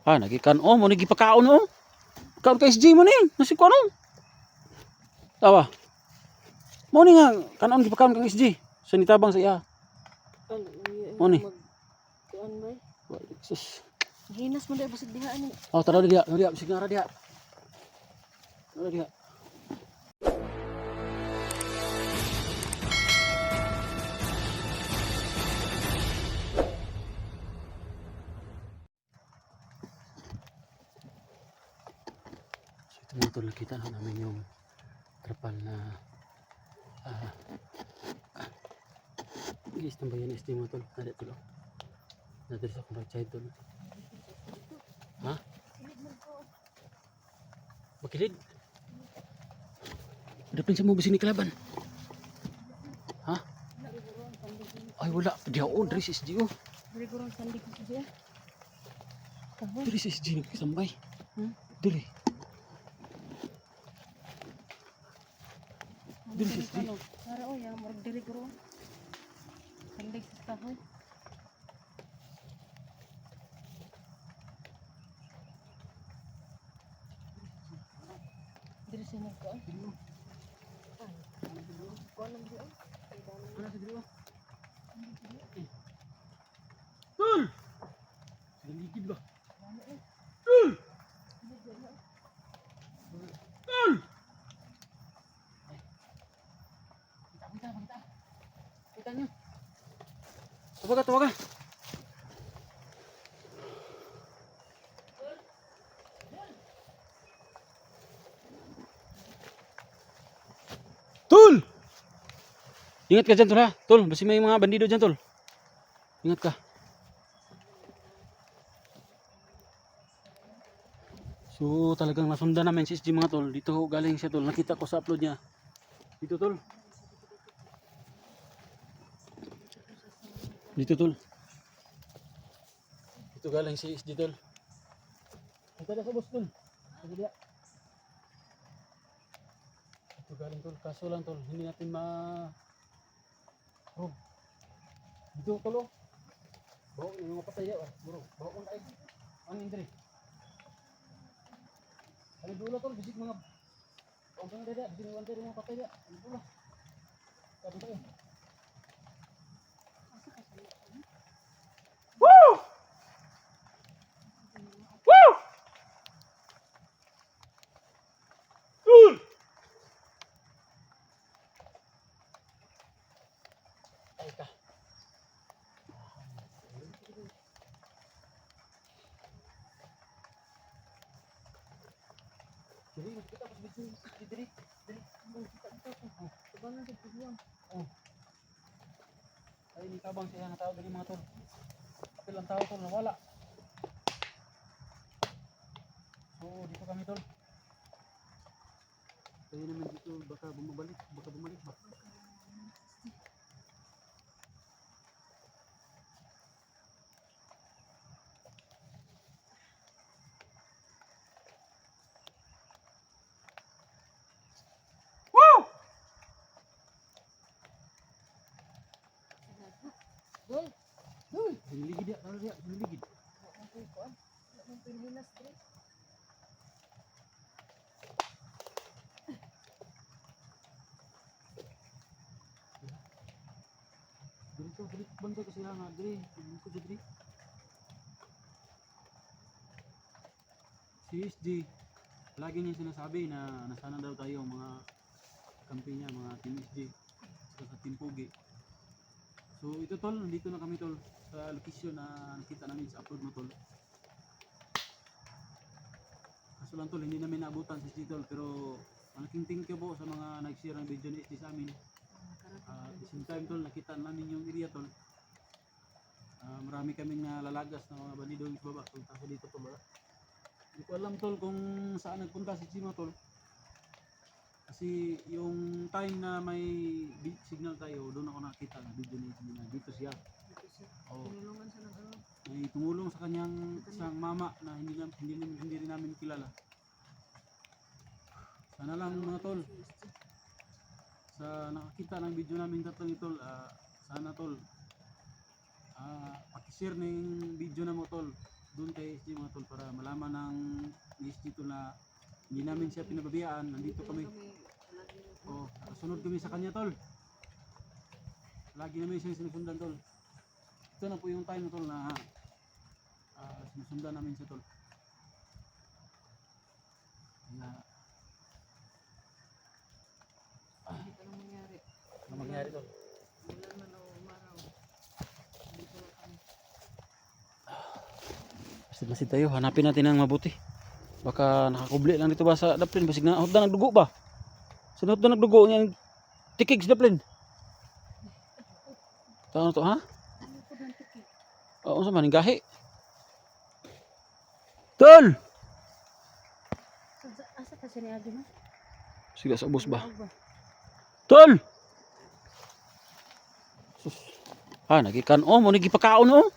Ah, nagikanon mo, nagipakaon o. Kaon ka SG mo ni, nasi ko ano. Tawa. Mo ni nga, kanon gipakaon kang SG. So nitabang sa iya. Mo ni. Kuan bay. Sus. Ginas mo dai basig diha ani. Oh, tara diha, sige nga diha. Tara diha. So ito mga tol, nakita na namin yung trapal na guys, tambayan na SG mo tol. Ada tol. Nadali sa kong right side tol. Ha? Bakilid? Dapin sa mo bising ni kalaban. Ha? Ay wala, diha o, diri sa SG o. Diri gurang sandi ko siya. Diri sa SG nagkasambay. Diri. Diri sa SG. Para o ya, murag diri gurang. Sandi sa tahoy. Diri sa nako. Kuan lang diha. Ano sa diri o? Tul! Galigid ba? Tul! Tul! Kita. Kita nyo. Tawaga. Tul! Ingat ka dyan, Tol, ha? Tol, basi may mga bandido dyan, Tol. Ingat ka. So, talagang nasundan namin si SG mga Tol. Dito galing siya, Tol. Nakita ko sa upload niya. Dito, Tol. Dito, Tol. Dito galing si SG, Tol. Ang tada sa boss, Tol. Dito dia. Dito galing, Tol. Kaso lang, Tol. Hindi natin Oh. Dito, Tol, oh. Bawa yung mga patay, oh. Bro, bawa kong tayo. Ang indri. Ano dula, Tol? Bisik mga... Ang mga dada. Bisik mga patay, ya. Ano dula? Sabi tayo. Woo! Woo! Ay ka. Jadi kita pas bikin diri kita. Sebenarnya itu tujuan. Oh. Ay ni tabang siya na tao dali mga tol. Kapil ang tao tol nawala. So dito kami tol. Kaya naman dito baka bumalik ba. Hiniligid ya, ano dia, hiniligid. Dito, balik bangsa kasi nga, diri, ko diri. Si SG, lagi niya sinasabi na nasana daw tayo mga kampi niya, mga team SG, sa team Pugi. So ito tol, nandito na kami tol sa location na nakita namin sa upload mo tol. Kaso lang tol, hindi namin naabutan si SG tol, pero malaking thank you po sa mga nag-share ng video ni SG sa amin. At the same time tol, nakita namin yung area tol. Marami kaming lalagas na mga bandido yung baba tol, kasi dito tol. Hindi ko alam tol kung saan nagpunta si SG mo tol. Kasi yung time na may beat signal tayo, doon ako nakita na video ni SG na dito siya. Oh. Tinulungan siya ng ano. May tumulong sa kanyang isang mama na hindi rin namin kilala. Sana lang mga tol, sa nakakita ng video namin tatlong tol, sana tol, pakishare na yung video na mo tol doon kay SG mga tol para malaman ng SG tol na hindi namin siya pinababayaan, nandito kami. Oh, sunod kami sa kanya tol. Lagi namin siya sinusundan tol. Ito na po yung time tol na sinusundan namin siya tol. Na Hindi ka nang mangyari. ano mangyari tol? Wala man o umaraw. Dito lang kami. Masid tayo, hanapin natin ang mabuti. Baka nakakubli lang dito ba sa daplin, basig na hot na nagdugo ba? Sinot na nagdugo niyan tikig sa daplin. Tao to ha? Ano po ng tikik? Oo, sa maning gahi. Tol! Asa ka siya ni Agi na? Sige sa ubos ba? Ano ba? Tol! Sus. Ha, nagikanon mo, nagipakaon o.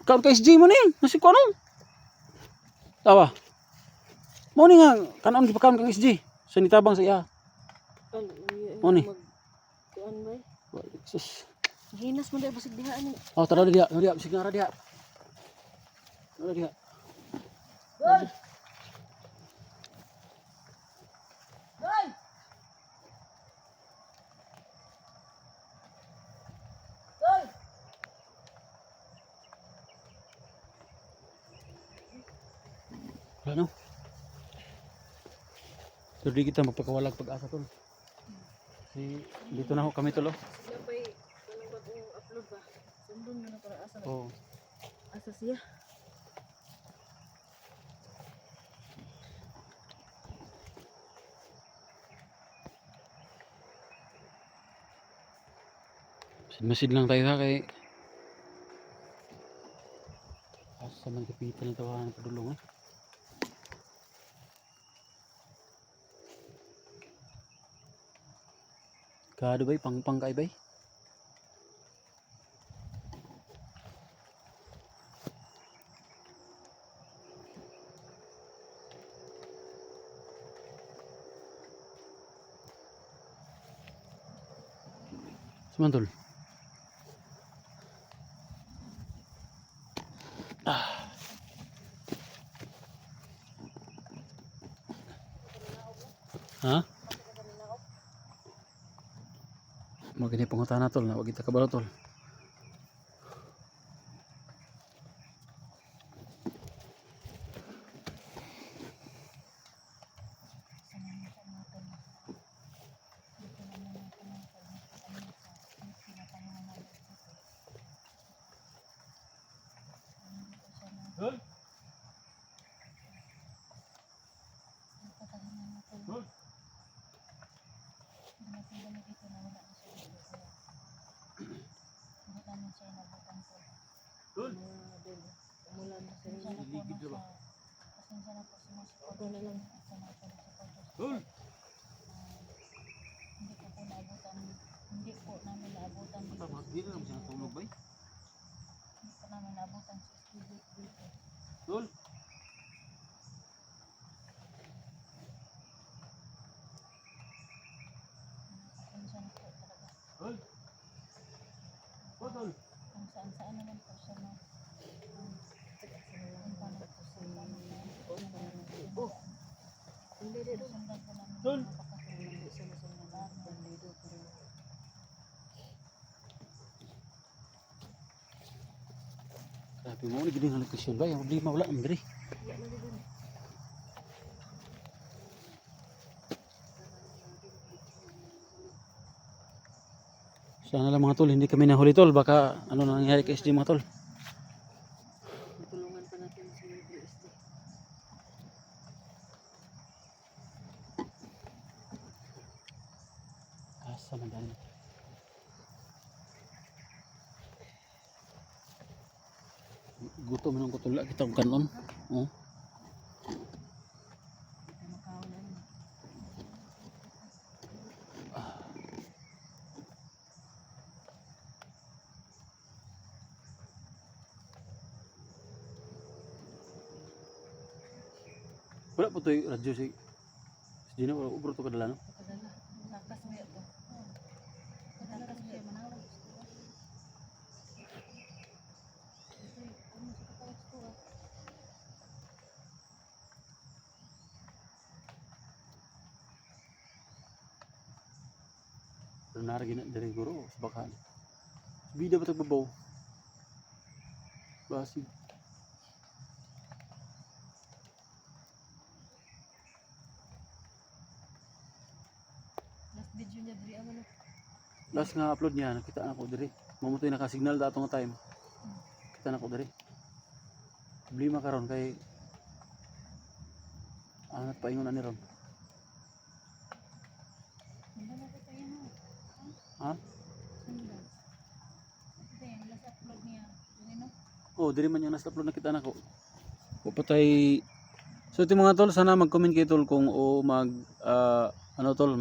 Kaon ka SG mo ni, nasi ko ano? Tawa. Mo ni nga, kanon gipakaon kang SG. Sa nitabang sa iya. Ano ni? Kuan ba? Sus. Ginas mo dahil basig dihaan ni. Oh, tara dia, bisig na ra dia. Tara dia. Goy! Goy! Goy! Ano? Pero di kita magpakawalag pag-asa tol. Si dito na ho kami tol. Oh. Siya ba'y walang bagong upload ba? Sundon mo na para asa na. Oh. Asa siya? Masid lang tayo ha kay asa man kapitan na tawahan ng padulong eh. Kado bay pang kay bay. Semantol. Ha? Magini pangutana tol na wag kita kabalo tol. Tol. Tol. Tol. Umulan na siya. Ligid ba? Ako na lang. Tol. Hindi po namin naabutan dito. Tama, di na lang siya natulog bay. Hindi po namin naabutan sa studio dito. Tol. Pasensya na po talaga. Tol. Oh, tol. Kung saan naman po siya na punta na po sa Oh! Hindi rin. Sundan po namin. Tol. Hindi siya nasundan namin. Dito pero Grabe mo ni gini nga lokasyon ba? Yung problema wala naman diri. wala na din. Sana lang mga tol, hindi kami nahuli tol. Baka ano na nangyari kay SG mga tol. Matulungan pa natin si BSD. Asa man dali. Gutom man ang kutula kita og kanon. Oh. Hindi makawalan. Wala po to yung radyo si SG na wala ubro to kadala no. Kadala. Nakas mo ito. Nakas mo yung manawag. Pero naragi na diri guro sa bakahan. Bida ba tagbabaw? Basig. Last video niya diri ang ano. Last nga upload niya, nakita na ko diri. Mamutoy naka-signal dato nga time. Kita na ko diri. Problema karon kay angat paingon ani ron. Sundan na kita yan ha. Ha? Sundan. Ito yung last upload niya. Yun no? Oh, diri man yung last upload nakita na ko. Patay. So ito mga tol, sana mag-comment kayo tol kung mag ano tol,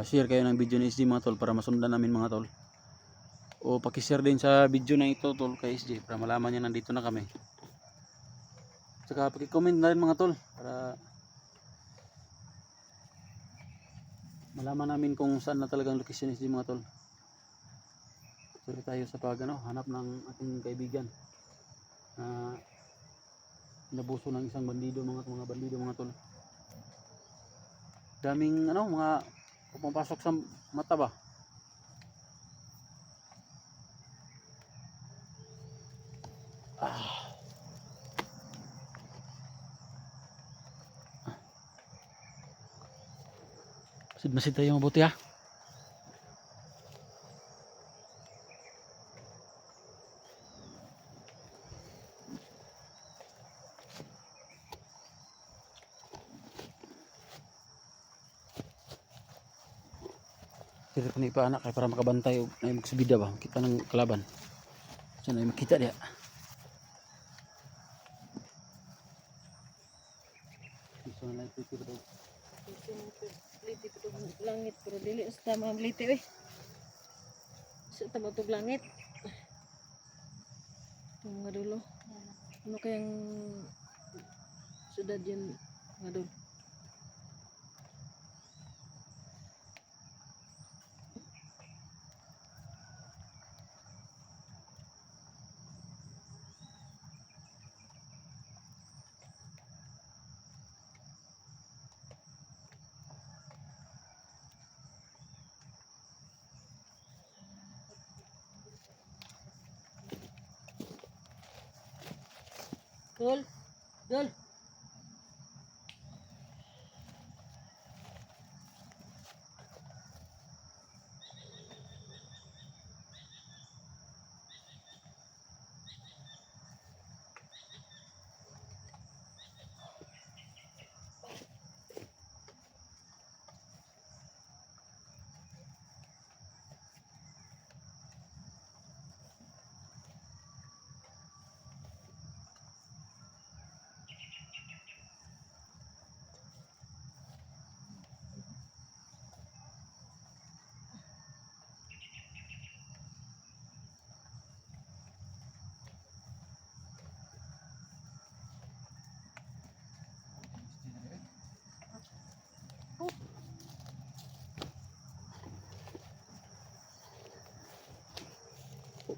share kayo ng video ni SG mga tol para masundan namin mga tol. O paki-share din sa video na ito tol kay SG para malaman niya nandito na kami. Saka paki-comment na rin mga tol para malaman namin kung saan na talagang location ni SG mga tol. Sorry tayo sa hanap ng ating kaibigan na inabuso ng isang bandido mga bandido mga tol. Daming mga pumapasok sa mata ba? Masid tayo mabuti ha. Dito ko ni pa anak kay para makabantay og ay magsubida ba kita ng kalaban. Sana ay makita dia. Gusto na lang ito daw. Liti ko langit pero dili sa mga liti eh. Sa tamatog langit. Ito mga dulo. Ano kayang sudad yun mga dulo? Dol, dol.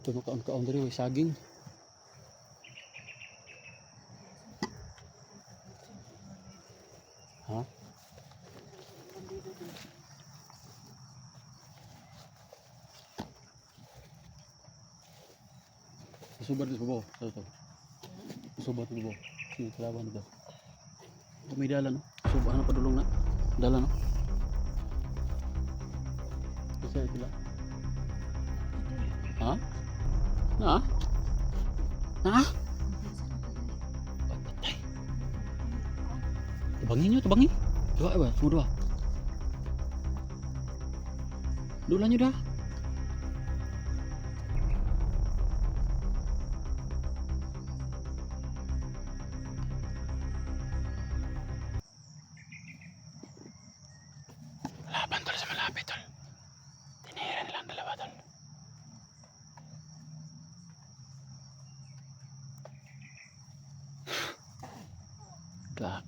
Ito kaon diri way saging. Ha? Subat sa babaw. Ito. Subat sa babaw. Sige, kalaban ito. Ito may dala no. Subat ano padulong na. Dala no. Isa ito lang. Ha? Na? Na? Patay. Tebangin nyo, tebangin. Dua ba? Semua dua. Dua nyo dah. Laban tol sa malapit tol. Tinira nilang dalawa tol. Dah.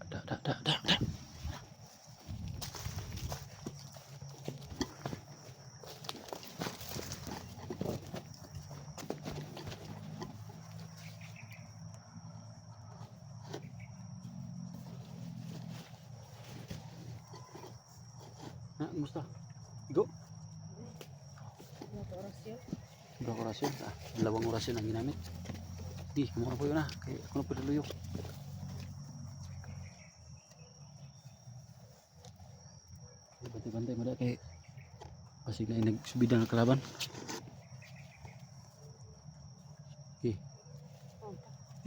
Nah, kumusta? Go. Ano to orasyon? Berapa orasyon? Dalawang orasyon ang ginamit. Mura po yun kaya ako na po naluyok. Bantay-bantay mo na kay pasig na nagsubida ng kalaban.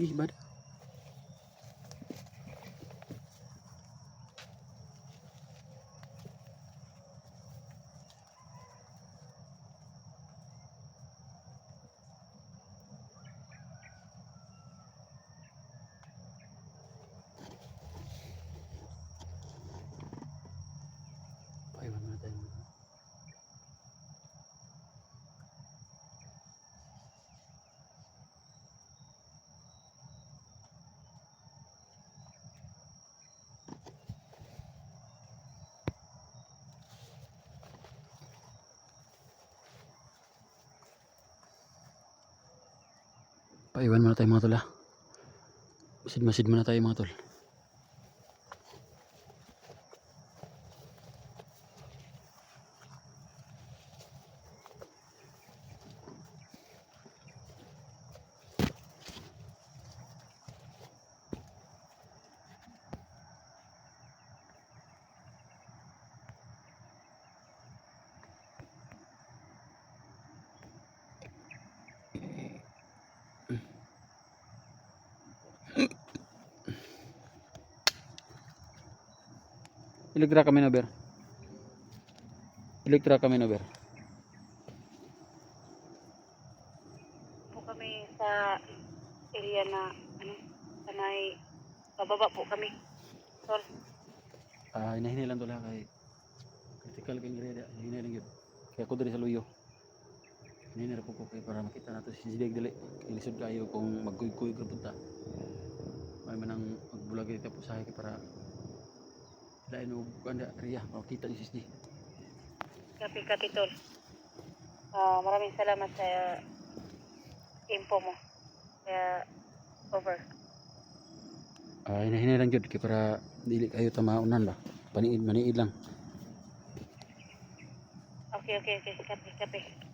Bada. Paiwan muna tayo. Paiwan muna tayo mga tol. Masid-masid muna tayo mga tol. Elektra kami na ber. Elektra kami na ber. Po kami sa area na ano, sanay bababa po kami. Tol. Hinahinay lang to lang kay critical kay grade. Hinahinay lang yun. Kaya ako diri sa luyo. Hinahinay ra po ko kay para makita nato si Jidig dali. Ilisod kayo kung magkuy-kuy ko punta. May manang magbulag dito po sa kay para lain og anda riya makita ni Sisdi. Kapi Tol. Maraming salamat sa info mo. Kaya over. Hinahinay lang jud kay para dili kayo tamaunan ba. Maniid lang. Okay. Kapi.